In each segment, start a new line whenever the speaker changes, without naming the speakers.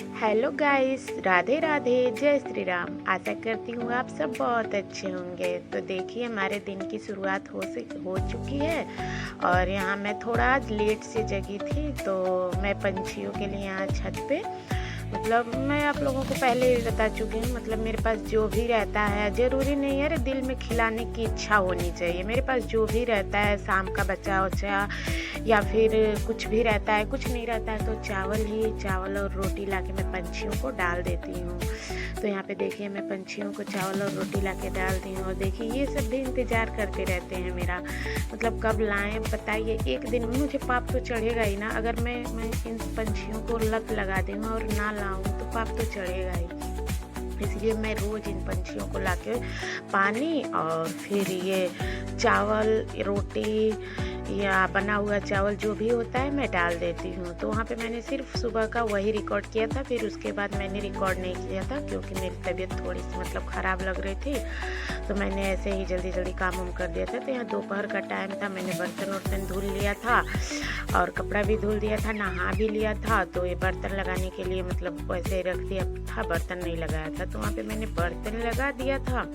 Hello guys, Radhe Radhe, जय श्री राम। आशा करती हूँ आप सब बहुत अच्छे होंगे। तो देखिए हमारे दिन की शुरुआत हो चुकी है और यहाँ मैं थोड़ा आज लेट से जगी थी, तो मैं पंछियों के लिए यहाँ छत पे मतलब मैं आप लोगों को पहले ही बता चुकी हूँ। मतलब मेरे पास जो भी रहता है, ज़रूरी नहीं है दिल में खिलाने की इच्छा होनी चाहिए। मेरे पास जो भी रहता है, शाम का बचा उचा या फिर कुछ भी रहता है, कुछ नहीं रहता है तो चावल और रोटी लाके मैं पंछियों को डाल देती हूँ। तो यहाँ पे देखिए मैं पंछियों को चावल और रोटी लाके डालती हूँ और देखिए ये सब भी इंतज़ार करते रहते हैं मेरा, मतलब कब लाएं बताइए। एक दिन मुझे पाप तो चढ़ेगा ही ना, अगर मैं इन पंछियों को लत लगा दूँ और ना लाऊं तो पाप तो चढ़ेगा ही। इसलिए मैं रोज़ इन पंछियों को लाके पानी और फिर ये चावल रोटी या बना हुआ चावल जो भी होता है मैं डाल देती हूँ। तो वहाँ पे मैंने सिर्फ सुबह का वही रिकॉर्ड किया था, फिर उसके बाद मैंने रिकॉर्ड नहीं किया था क्योंकि मेरी तबीयत थोड़ी सी मतलब ख़राब लग रही थी। तो मैंने ऐसे ही जल्दी जल्दी काम वाम कर दिया था। तो यहाँ दोपहर का टाइम था, मैंने बर्तन वर्तन धुल लिया था और कपड़ा भी धुल दिया था, नहा भी लिया था। तो ये बर्तन लगाने के लिए मतलब वैसे रख दिया था, बर्तन नहीं लगाया था। तो वहाँ पे मैंने बर्तन लगा दिया था।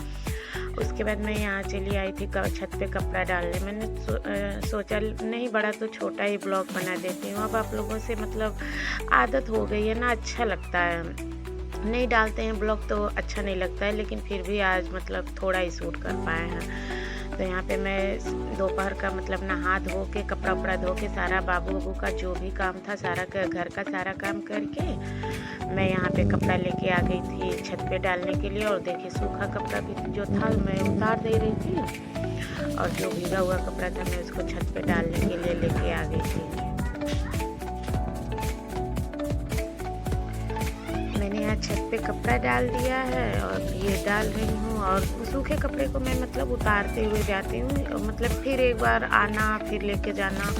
उसके बाद मैं यहाँ चली आई थी छत पे कपड़ा डालने। मैंने सोचा नहीं बड़ा तो छोटा ही ब्लॉग बना देती हूँ। अब आप लोगों से मतलब आदत हो गई है ना, अच्छा लगता है, नहीं डालते हैं ब्लॉग तो अच्छा नहीं लगता है, लेकिन फिर भी आज मतलब थोड़ा ही शूट कर पाए हैं। तो यहाँ पे मैं दोपहर का मतलब नहा धो के कपड़ा उपड़ा धो के सारा बाबू का जो भी काम था सारा घर का सारा काम करके मैं यहाँ पे कपड़ा लेके आ गई थी छत पे डालने के लिए। और देखिए सूखा कपड़ा भी जो था मैं उतार दे रही थी और जो भीगा हुआ कपड़ा था मैं उसको छत पे डालने के लिए लेके आ गई थी। मैंने यहाँ छत पे कपड़ा डाल दिया है और ये डाल रही हूँ और सूखे कपड़े को मैं मतलब उतारते हुए जाती हूँ। मतलब फिर एक बार आना फिर लेके जाना,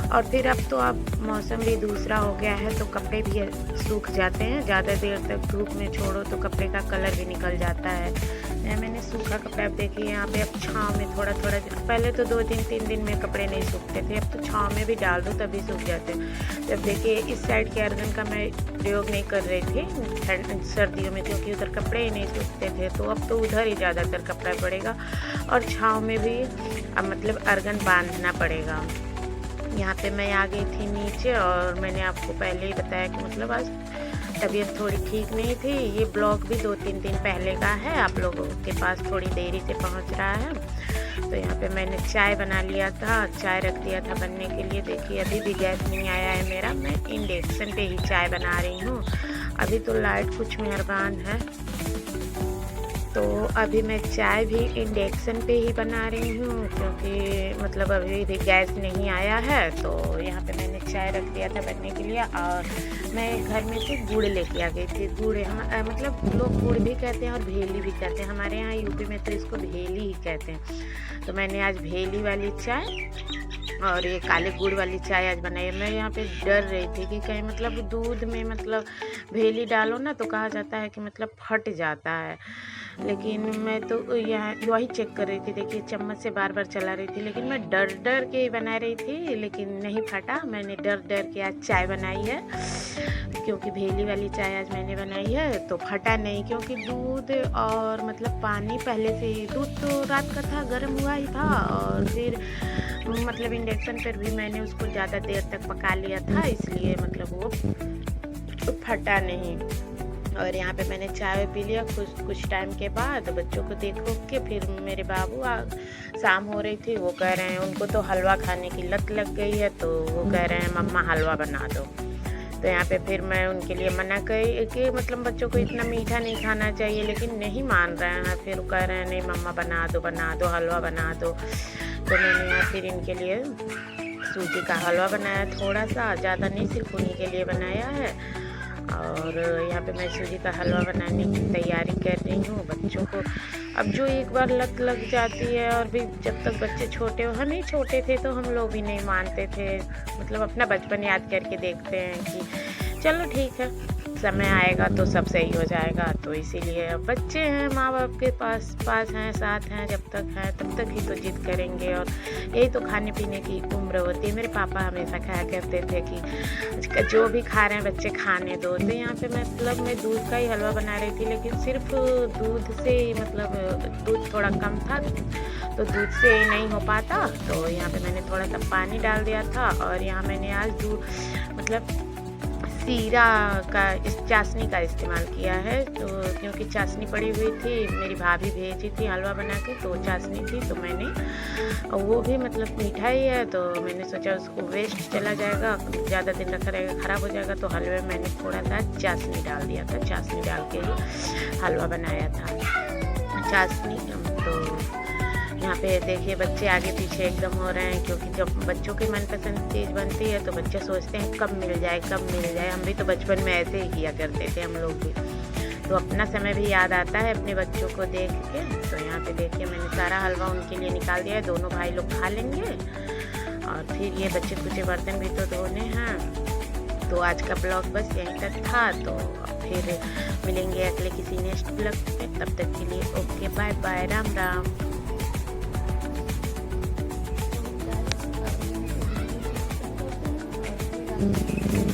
और फिर अब तो अब मौसम भी दूसरा हो गया है तो कपड़े भी सूख जाते हैं। ज़्यादा देर तक धूप में छोड़ो तो कपड़े का कलर भी निकल जाता है। मैंने सूखा कपड़ा अब देखिए यहाँ पे अब छाँव में थोड़ा थोड़ा, पहले तो 2 दिन 3 दिन में कपड़े नहीं सूखते थे, अब तो छाँव में भी डाल दो तभी सूख जाते हैं। जब देखिए इस साइड के अर्गन का मैं प्रयोग नहीं कर रही थी सर्दियों में क्योंकि उधर कपड़े ही नहीं सूखते थे, तो अब तो उधर ही ज़्यादातर कपड़ा पड़ेगा और छाँव में भी अब मतलब अर्गन बांधना पड़ेगा। यहाँ पे मैं आ गई थी नीचे और मैंने आपको पहले ही बताया कि मतलब आज तबीयत थोड़ी ठीक नहीं थी। ये ब्लॉग भी 2-3 दिन पहले का है, आप लोगों के पास थोड़ी देरी से पहुँच रहा है। तो यहाँ पे मैंने चाय बना लिया था, चाय रख दिया था बनने के लिए। देखिए अभी भी गैस नहीं आया है मेरा, मैं इंडक्शन पे ही चाय बना रही हूँ। अभी तो लाइट कुछ मेहरबान है, तो अभी मैं चाय भी इंडक्शन पे ही बना रही हूँ क्योंकि मतलब अभी भी गैस नहीं आया है। तो यहाँ पे मैंने चाय रख दिया था बनने के लिए और मैं घर में से गुड़ लेके आ गई थी। गुड़ मतलब लोग गुड़ भी कहते हैं और भेली भी कहते हैं, हमारे यहाँ यूपी में तो इसको भेली ही कहते हैं। तो मैंने आज भेली वाली चाय और ये काले गुड़ वाली चाय आज बनाई। मैं यहाँ पे डर रही थी कि कहीं मतलब दूध में मतलब भेली डालो ना तो कहा जाता है कि मतलब फट जाता है, लेकिन मैं तो यहाँ वही चेक कर रही थी। देखिए चम्मच से बार बार चला रही थी, लेकिन मैं डर डर के बना रही थी, लेकिन नहीं फटा। मैंने डर डर के आज चाय बनाई है क्योंकि भेली वाली चाय आज मैंने बनाई है, तो फटा नहीं क्योंकि दूध और मतलब पानी पहले से ही, दूध तो रात का था गर्म हुआ ही था और फिर मतलब इंडक्शन पर भी मैंने उसको ज़्यादा देर तक पका लिया था, इसलिए मतलब वो फटा नहीं। और यहाँ पे मैंने चाय पी लिया। कुछ टाइम के बाद बच्चों को देखो के फिर मेरे बाबू शाम हो रही थी, वो कह रहे हैं उनको तो हलवा खाने की लत लग गई है, तो वो कह रहे हैं मम्मा हलवा बना दो। तो यहाँ पे फिर मैं उनके लिए मना करी कि मतलब बच्चों को इतना मीठा नहीं खाना चाहिए, लेकिन नहीं मान रहे हैं। फिर कह रहे हैं नहीं मम्मा बना दो हलवा बना दो। तो मैंने यहाँ फिर इनके लिए सूजी का हलवा बनाया, थोड़ा सा, ज़्यादा नहीं, सिर्फ उन्हीं के लिए बनाया है। और यहाँ पे मैं सूजी का हलवा बनाने की तैयारी कर रही हूँ बच्चों को। अब जो एक बार लत लग जाती है, और भी जब तक बच्चे छोटे हो, हम ही छोटे थे तो हम लोग भी नहीं मानते थे, मतलब अपना बचपन याद करके देखते हैं कि चलो ठीक है समय आएगा तो सब सही हो जाएगा। तो इसीलिए अब बच्चे हैं, माँ बाप के पास हैं, साथ हैं, जब तक हैं तब तक ही तो जिद करेंगे। और यही तो खाने पीने की उम्र होती है। मेरे पापा हमेशा खाया करते थे कि जो भी खा रहे हैं बच्चे खाने दो। तो यहाँ पे मतलब मैं दूध का ही हलवा बना रही थी, लेकिन सिर्फ दूध से ही मतलब दूध थोड़ा कम था तो दूध से ही नहीं हो पाता। तो यहाँ पे मैंने थोड़ा सा पानी डाल दिया था। और यहाँ मैंने आज दूध मतलब सीरा का इस चाशनी का इस्तेमाल किया है। तो क्योंकि चाशनी पड़ी हुई थी, मेरी भाभी भेजी थी हलवा बना के, तो चाशनी थी तो मैंने वो भी मतलब मीठा ही है तो मैंने सोचा उसको वेस्ट चला जाएगा, ज़्यादा दिन रखा रहेगा ख़राब हो जाएगा। तो हलवे में मैंने थोड़ा सा चाशनी डाल दिया था, चाशनी डाल के ही हलवा बनाया था चाशनी। तो यहाँ पे देखिए बच्चे आगे पीछे एकदम हो रहे हैं, क्योंकि जब बच्चों की मनपसंद चीज़ बनती है तो बच्चे सोचते हैं कब मिल जाए कब मिल जाए। हम भी तो बचपन में ऐसे ही किया करते थे हम लोग भी। तो अपना समय भी याद आता है अपने बच्चों को देख के। तो यहाँ पे देखिए मैंने सारा हलवा उनके लिए निकाल दिया है, दोनों भाई लोग खा लेंगे। और फिर ये बच्चे कुछ बर्तन भी तो धोने हैं। तो आज का ब्लॉग बस यहीं तक था। तो फिर मिलेंगे अगले किसी नेक्स्ट ब्लॉग में, तब तक के लिए okay bye bye, Ram Ram.
Mm-hmm.